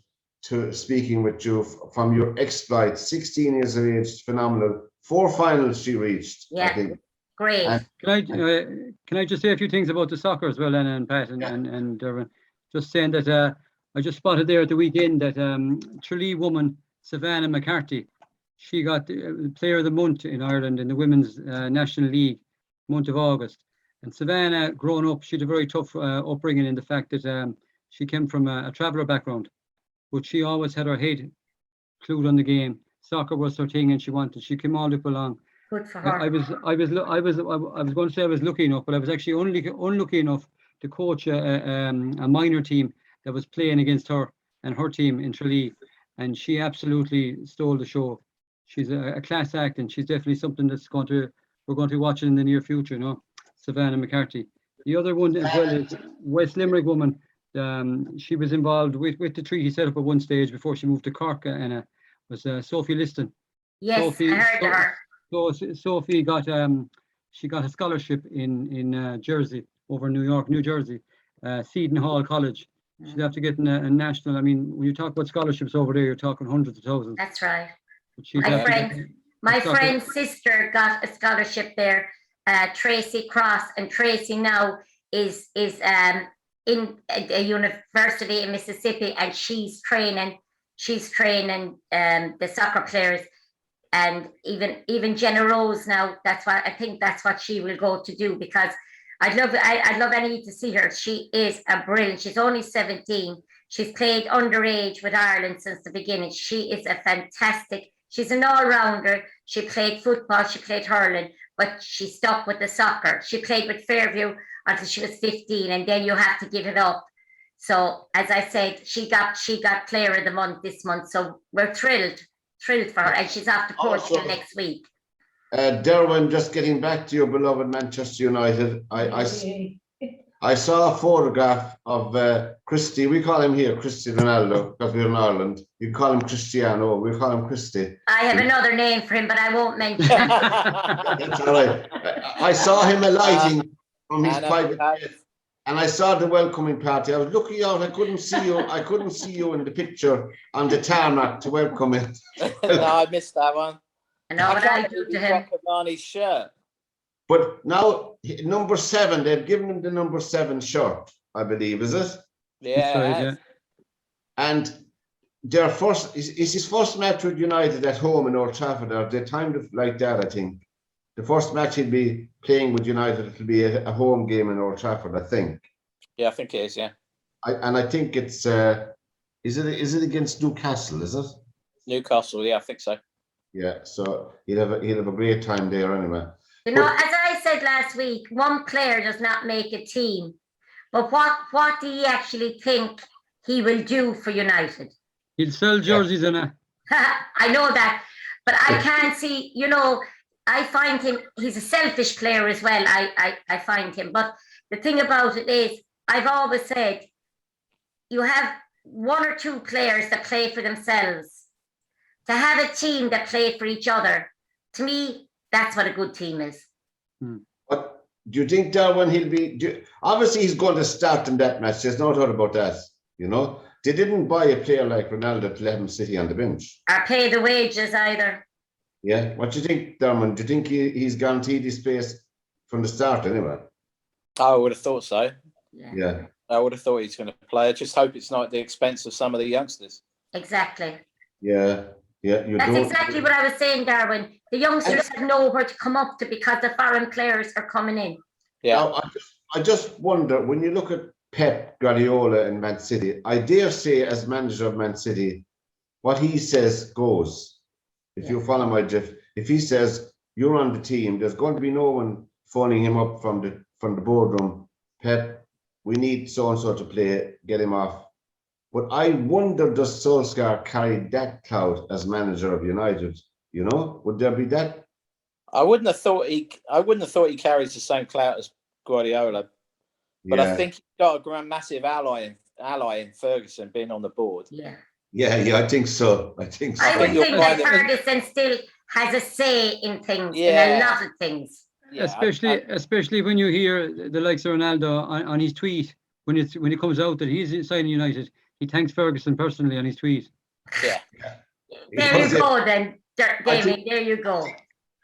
to speaking with you from your exploits. 16 years of age, phenomenal. 4 finals she reached, I think. Great. Can I just say a few things about the soccer as well, and Pat and Derwynne? Just saying that I just spotted there at the weekend that Tralee woman Savannah Mccarty, she got Player of the Month in Ireland in the Women's National League, month of August. And Savannah, growing up, she had a very tough upbringing in the fact that she came from a traveller background, but she always had her head clued on the game. Soccer was her thing, and she came all up along. Good for her. I was going to say I was lucky enough, but I was actually unlucky enough to coach a minor team that was playing against her and her team in Tralee, and she absolutely stole the show. She's a class act, and she's definitely something we're going to be watching in the near future. Savannah Mccarty. The other one as well is West Limerick woman. She was involved with the treaty set up at one stage before she moved to Cork, and was Sophie Liston. Yes, I heard her. So Sophie got she got a scholarship in Jersey, over New Jersey, Seton Hall College. She'd have to get a national. I mean, when you talk about scholarships over there, you're talking hundreds of thousands. That's right. My friend's sister got a scholarship there, Tracy Cross, and Tracy now is in a university in Mississippi, and she's training the soccer players, and even Jenna Rose now. I think that's what she will go to do, because I'd love Annie to see her. She is a brilliant. She's only 17. She's played underage with Ireland since the beginning. She is a fantastic. She's an all-rounder. She played football. She played hurling, but she stuck with the soccer. She played with Fairview until she was 15, and then you have to give it up. So, as I said, she got Player of the Month this month. So we're thrilled for her, and she's off to Portugal next week. Derwynne, just getting back to your beloved Manchester United, I saw a photograph of Christy. We call him here Christy Ronaldo because we're in Ireland. You call him Cristiano. We call him Christy. I have another name for him, but I won't mention it. That's all right. I saw him alighting from his private jet, and I saw the welcoming party. I was looking out. I couldn't see you. I couldn't see you in the picture on the tarmac to welcome him. No, I missed that one. I know what I do to him. Cavani's shirt. But now, number 7, they've given him the number 7 shirt, I believe, is it? Yeah. And their first is his first match with United at home in Old Trafford, or they timed it like that, I think. The first match he'll be playing with United, it'll be a home game in Old Trafford, I think. Yeah, I think it is, yeah. I think it's is it against Newcastle, is it? Newcastle, yeah, I think so. Yeah, so he'll have a great time there anyway. You know, as I said last week, one player does not make a team. But what do you actually think he will do for United? He'll sell jerseys and I know that, but I can't see, I find him, he's a selfish player as well, I find him. But the thing about it is, I've always said, you have 1 or 2 players that play for themselves. To have a team that play for each other, to me, that's what a good team is. But do you think, Derwynne, obviously he's going to start in that match. There's no doubt about that, they didn't buy a player like Ronaldo to let him sit on the bench. Or pay the wages either. Yeah. What do you think, Derwynne? Do you think he's guaranteed his space from the start anyway? I would have thought so. Yeah. I would have thought he's going to play. I just hope it's not at the expense of some of the youngsters. Exactly. Yeah. Yeah. That's exactly what I was saying, Derwynne. The youngsters have nowhere to come up to because the foreign players are coming in. Yeah. Now, I just wonder, when you look at Pep Guardiola in Man City, I dare say, as manager of Man City, what he says goes. If you follow my drift, if he says you're on the team, there's going to be no one phoning him up from the boardroom. Pep, we need so and so to play. Get him off. But I wonder, does Solskjaer carry that clout as manager of United? You know, would there be that? I wouldn't have thought he carries the same clout as Guardiola. But I think he's got a massive ally in Ferguson being on the board. Yeah. Yeah, I think so. I think that Ferguson still has a say in things, in a lot of things. Yeah, especially when you hear the likes of Ronaldo on his tweet, when it comes out that he's signing United, he thanks Ferguson personally on his tweet. Yeah. There you go then, Damien, there you go.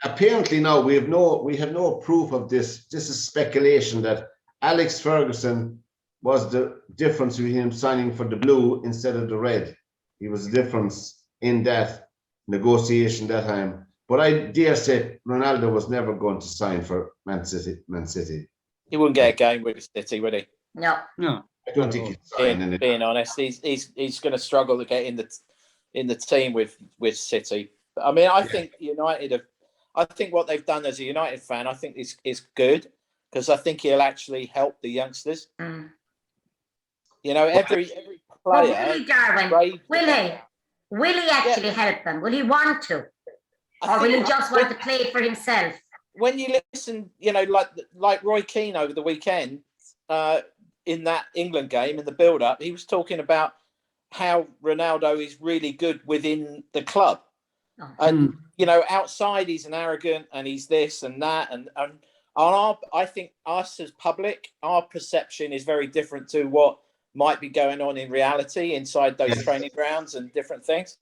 Apparently now we have no proof of this. This is speculation that Alex Ferguson was the difference between him signing for the blue instead of the red. He was the difference in that negotiation that time. But I dare say Ronaldo was never going to sign for Man City. He wouldn't get a game with City, would he? No. I don't think he's signing. Being honest, he's going to struggle to get in the team with City. I mean, I think United I think what they've done as a United fan, I think is good, because I think he'll actually help the youngsters. Mm. You know, every player. Will he actually help them? Will he want to? Or will he just want to play for himself? When you listen, like Roy Keane over the weekend in that England game, in the build-up, he was talking about how Ronaldo is really good within the club. Oh. And, outside he's an arrogant and he's this and that. And I think us as public, our perception is very different to what might be going on in reality inside those training grounds and different things.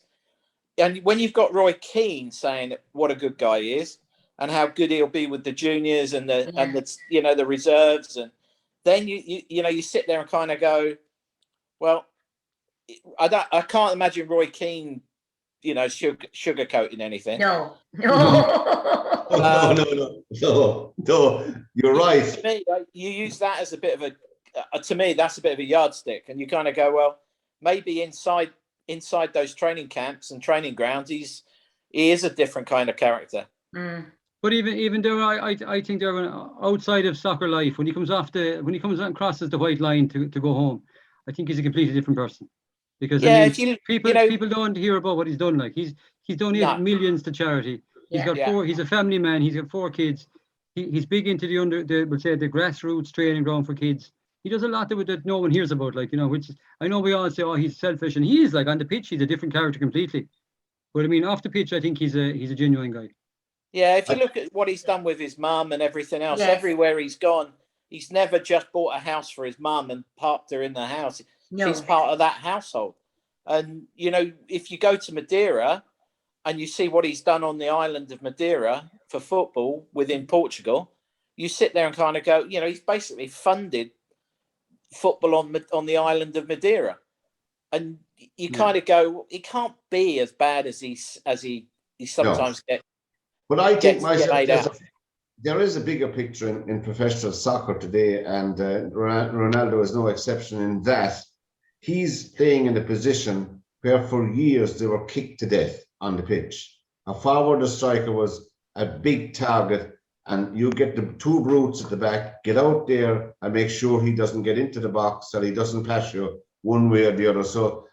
And when you've got Roy Keane saying what a good guy he is and how good he'll be with the juniors and the reserves, and then you sit there and kind of go, well, I can't imagine Roy Keane, sugarcoating anything. No. No. You're right. To me, you use that as a bit of to me, that's a bit of a yardstick, and you kind of go, well, maybe inside those training camps and training grounds, he is a different kind of character. Mm. But even though I think outside of soccer life, when he comes and crosses the white line to go home, I think he's a completely different person. Because people don't hear about what he's done. Like he's donated millions to charity. He's a family man. He's got 4 kids. He's big into the grassroots training ground for kids. He does a lot that no one hears about, which I know we all say, oh, he's selfish, and he is. Like on the pitch, he's a different character completely. But I mean, off the pitch, I think he's a genuine guy. Yeah, if you look at what he's done with his mum and everything else, everywhere he's gone, he's never just bought a house for his mum and parked her in the house. No. She's part of that household. And, if you go to Madeira and you see what he's done on the island of Madeira for football within Portugal, you sit there and kind of go, he's basically funded football on the island of Madeira. And you kind of go, he can't be as bad as he sometimes gets. But I think there is a bigger picture in professional soccer today, and Ronaldo is no exception in that. He's playing in a position where for years they were kicked to death on the pitch. A forward or striker was a big target, and you get the 2 brutes at the back, get out there and make sure he doesn't get into the box, or he doesn't pass you one way or the other. So,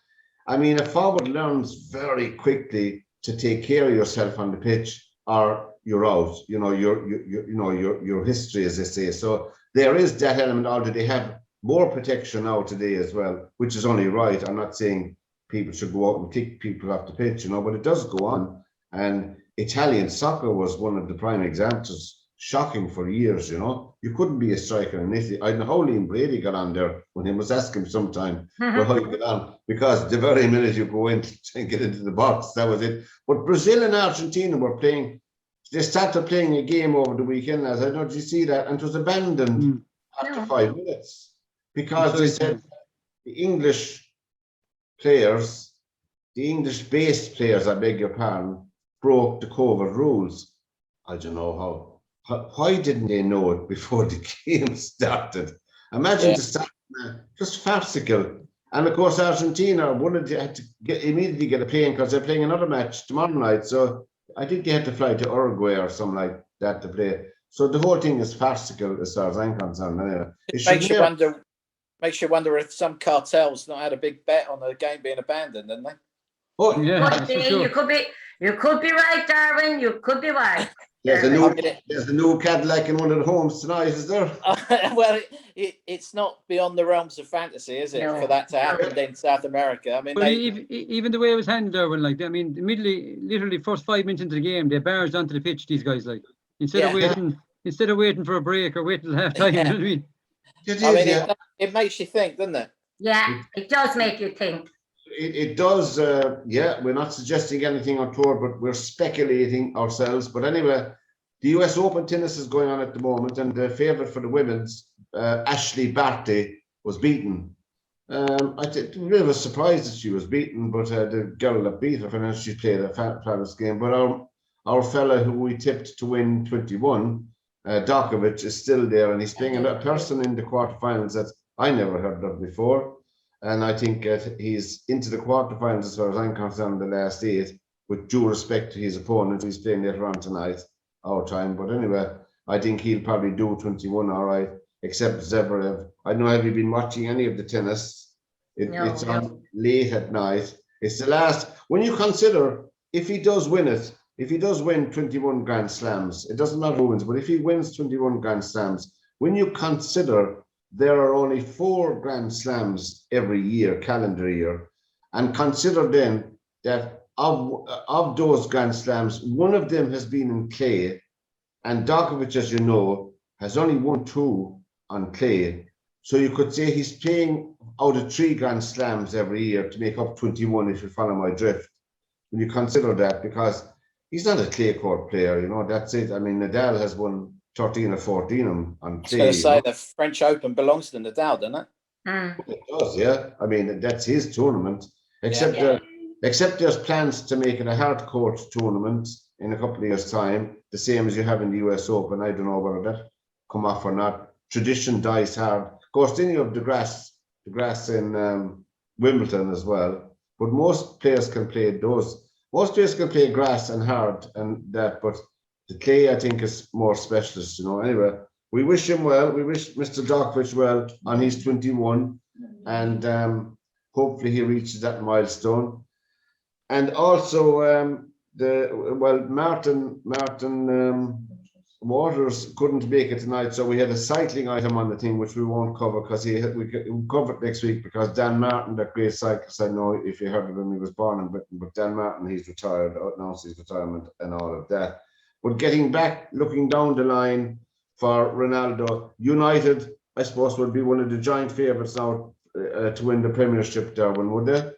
I mean, a forward learns very quickly to take care of yourself on the pitch, or you're out. Your history, as they say. So there is that element. Although they have more protection now today as well, which is only right. I'm not saying people should go out and kick people off the pitch, but it does go on. And Italian soccer was one of the prime examples shocking for years, you know. You couldn't be a striker in Italy. I know how Liam Brady got on there when he was asking him sometime for how you get on, because the very minute you go in and get into the box, that was it. But Brazil and Argentina were playing, they started playing a game over the weekend, as I don't know, did you see that? And it was abandoned after 5 minutes because they said the English players, the English-based players, I beg your pardon, broke the COVID rules. I don't know how. Why didn't they know it before the game started? Imagine to start just farcical. And of course, Argentina had to immediately get a plane because they're playing another match tomorrow night. So I think they had to fly to Uruguay or something like that to play. So the whole thing is farcical as far as I'm concerned. Anyway, it makes you wonder if some cartels not had a big bet on the game being abandoned, didn't they? Oh yeah, you could be right, Darwin. You could be right. There's a new Cadillac in one of the homes tonight, is there? Well, it's not beyond the realms of fantasy, is it, for that to happen in South America? I mean, even the way it was handled, Derwynne, like, I mean, immediately, literally, first 5 minutes into the game, they barged onto the pitch. These guys, like, instead of waiting for a break or waiting till half time, you know what I mean? It makes you think, doesn't it? Yeah, it does make you think. It does, we're not suggesting anything on tour, but we're speculating ourselves. But anyway, the US Open tennis is going on at the moment, and the favourite for the women's, Ashley Barty, was beaten. I did really was surprised that she was beaten, but the girl that beat her, and she played a fabulous game. But our fella who we tipped to win 21, Djokovic, is still there, and he's playing a person in the quarterfinals that I never heard of before. And I think he's into the quarterfinals as far as I'm concerned, the last 8, with due respect to his opponent. He's playing later on tonight, our time. But anyway, I think he'll probably do 21 all right, except Zverev. I don't know, have you been watching any of the tennis? It's on late at night. It's the last, when you consider, if he does win it, if he does win 21 Grand Slams, it doesn't matter who wins, but if he wins 21 Grand Slams, when you consider there are only 4 Grand Slams every year, calendar year, and consider then that of those Grand Slams, one of them has been in clay, and Djokovic, as you know, has only won 2 on clay. So you could say he's playing out of 3 Grand Slams every year to make up 21, if you follow my drift. When you consider that, because he's not a clay court player, you know, that's it. I mean, Nadal has won 13 or 14 on clay. I was going to say the French Open belongs to Nadal, doesn't it? It does, yeah. I mean, that's his tournament. Except there's plans to make it a hard court tournament in a couple of years' time, the same as you have in the US Open. I don't know whether that come off or not. Tradition dies hard. Of course, then you have the grass in Wimbledon as well. But most players can play those. Most players can play grass and hard and that, but the clay, I think, is more specialist, you know. Anyway, we wish him well. We wish Mr. Djokovic well on his 21, and hopefully he reaches that milestone. And also, Martin Waters couldn't make it tonight, so we had a cycling item on the thing which we won't cover because we'll cover it next week, because Dan Martin, that great cyclist, I know if you heard of him, he was born in Britain, but Dan Martin, he's retired, announced his retirement and all of that. But getting back, looking down the line for Ronaldo, United, I suppose, would be one of the giant favourites now to win the Premiership, Derwynne, would they?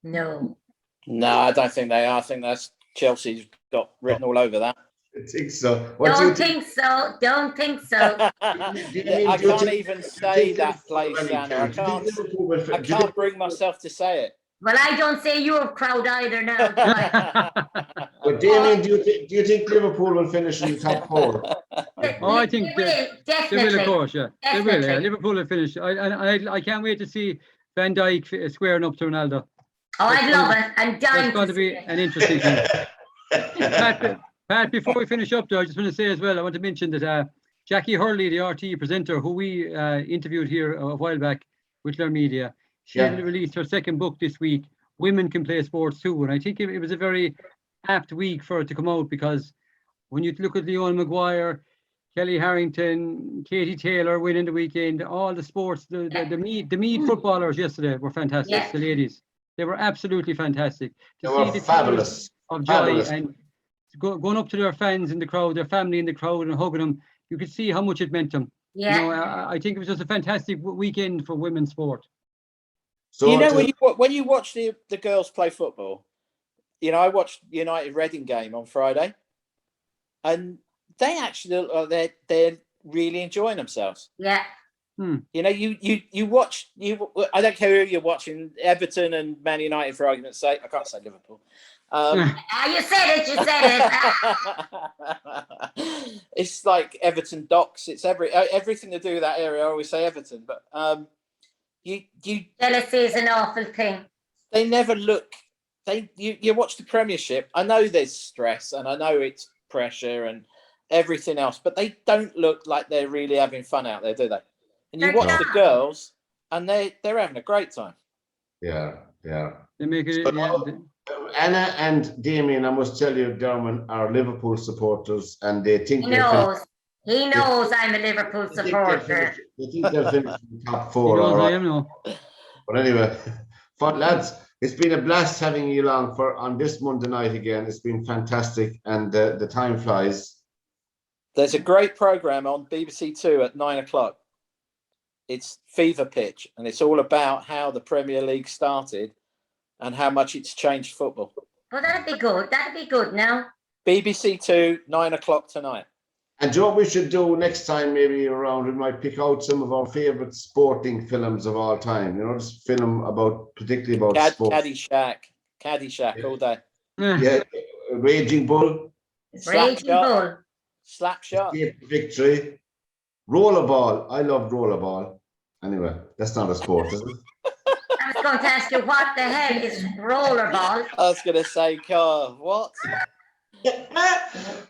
No, I don't think they are. I think that's Chelsea's got written all over that. I think so. Don't think so. I can't even say that place, Anna. I can't bring myself to say it. Well, I don't say your crowd either now. But Damien, do you think Liverpool will finish in the top 4? I think they will, of course, yeah. Definitely. They will, yeah. Liverpool will finish. I can't wait to see Van Dijk squaring up to Ronaldo. Oh, I'd love it. I'm dying. It's going to be an interesting thing. Pat, before we finish up, though, I just want to say as well, I want to mention that Jackie Hurley, the RTE presenter, who we interviewed here a while back with their media, she released her second book this week, Women Can Play Sports Too. And I think it was a very apt week for it to come out, because when you look at Leon Maguire, Kelly Harrington, Katie Taylor winning the weekend, all the sports, the Mead footballers yesterday were fantastic, the ladies. They were absolutely fantastic. They were fabulous. Of joy and going up to their fans in the crowd, their family in the crowd, and hugging them. You could see how much it meant to them. Yeah. You know, I think it was just a fantastic weekend for women's sport. So when you watch the girls play football, you know, I watched United Reading game on Friday, and they actually they're really enjoying themselves. Yeah. You know, you watch. I don't care who you're watching. Everton and Man United, for argument's sake. I can't say Liverpool. You said it. It's like Everton docks. It's everything to do with that area. I always say Everton, but you jealousy is an awful thing. They never look. You watch the Premiership. I know there's stress and I know it's pressure and everything else, but they don't look like they're really having fun out there, do they? And you watch the girls, and they're having a great time. Yeah. They make it. Anna and Damien, I must tell you, Derwynne, are Liverpool supporters, and they think he knows I'm a Liverpool supporter. They think they'll finish in the top 4. He knows all right. I am now. But anyway, lads, it's been a blast having you along on this Monday night again. It's been fantastic, and the time flies. There's a great programme on BBC Two at 9:00. It's Fever Pitch, and it's all about how the Premier League started and how much it's changed football. Well, that'd be good. That'd be good now. BBC Two, 9:00 tonight. And Joe, we should do next time, maybe around, we might pick out some of our favourite sporting films of all time. You know, just film particularly about sport. Caddyshack all day. Yeah, Raging Bull. Bull. Slapshot. Victory. Rollerball. I loved rollerball. Anyway, that's not a sport, is it? I was going to ask you, what the hell is rollerball? I was going to say, Carl, what?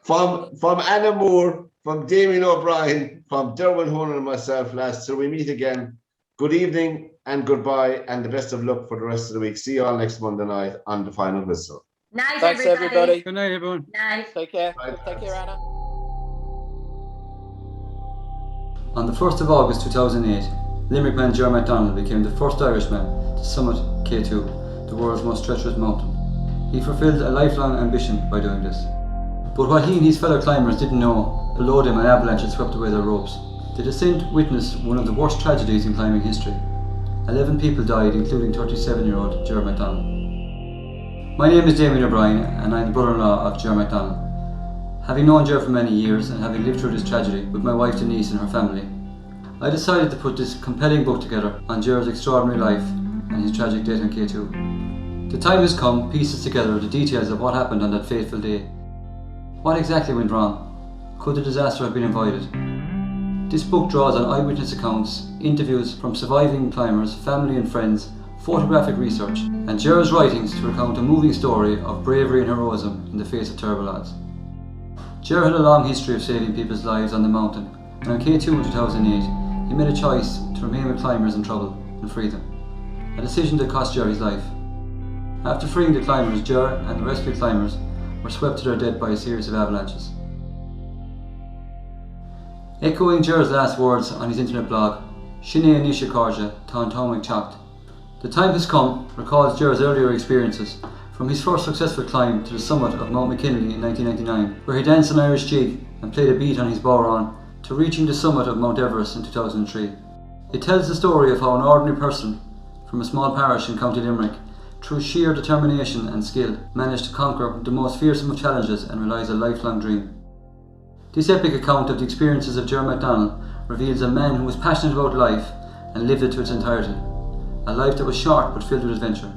From Anna Moore, from Damien O'Brien, from Derwynne, Honan and myself, lads, till we meet again. Good evening and goodbye, and the best of luck for the rest of the week. See you all next Monday night on The Final Whistle. Night, Thanks, everybody. Good night, everyone. Night. Take care. Bye. Take care, Anna. On the 1st of August 2008, Limerick man Gareth Bale became the first Irishman to summit K2, the world's most treacherous mountain. He fulfilled a lifelong ambition by doing this. But what he and his fellow climbers didn't know, below them an avalanche had swept away their ropes. The descent witnessed one of the worst tragedies in climbing history. 11 people died, including 37-year-old Gareth McDonnell. My name is Damien O'Brien, and I'm the brother-in-law of Gareth McDonnell. Having known Ger for many years and having lived through this tragedy with my wife Denise and her family, I decided to put this compelling book together on Ger's extraordinary life and his tragic death on K2. The time has come, pieces together the details of what happened on that fateful day. What exactly went wrong? Could the disaster have been avoided? This book draws on eyewitness accounts, interviews from surviving climbers, family and friends, photographic research, and Ger's writings to recount a moving story of bravery and heroism in the face of terrible odds. Ger had a long history of saving people's lives on the mountain, and on K2 in 2008, he made a choice to remain with climbers in trouble and free them. A decision that cost Ger his life. After freeing the climbers, Ger and the rescued climbers were swept to their death by a series of avalanches. Echoing Ger's last words on his internet blog, Shine Nisha Karja, Tauntomik Chacht. The time has come, recalls Ger's earlier experiences, from his first successful climb to the summit of Mount McKinley in 1999, where he danced an Irish jig and played a beat on his bodhrán, to reaching the summit of Mount Everest in 2003. It tells the story of how an ordinary person from a small parish in County Limerick, through sheer determination and skill, managed to conquer the most fearsome of challenges and realise a lifelong dream. This epic account of the experiences of Gareth McDonnell reveals a man who was passionate about life and lived it to its entirety. A life that was short but filled with adventure.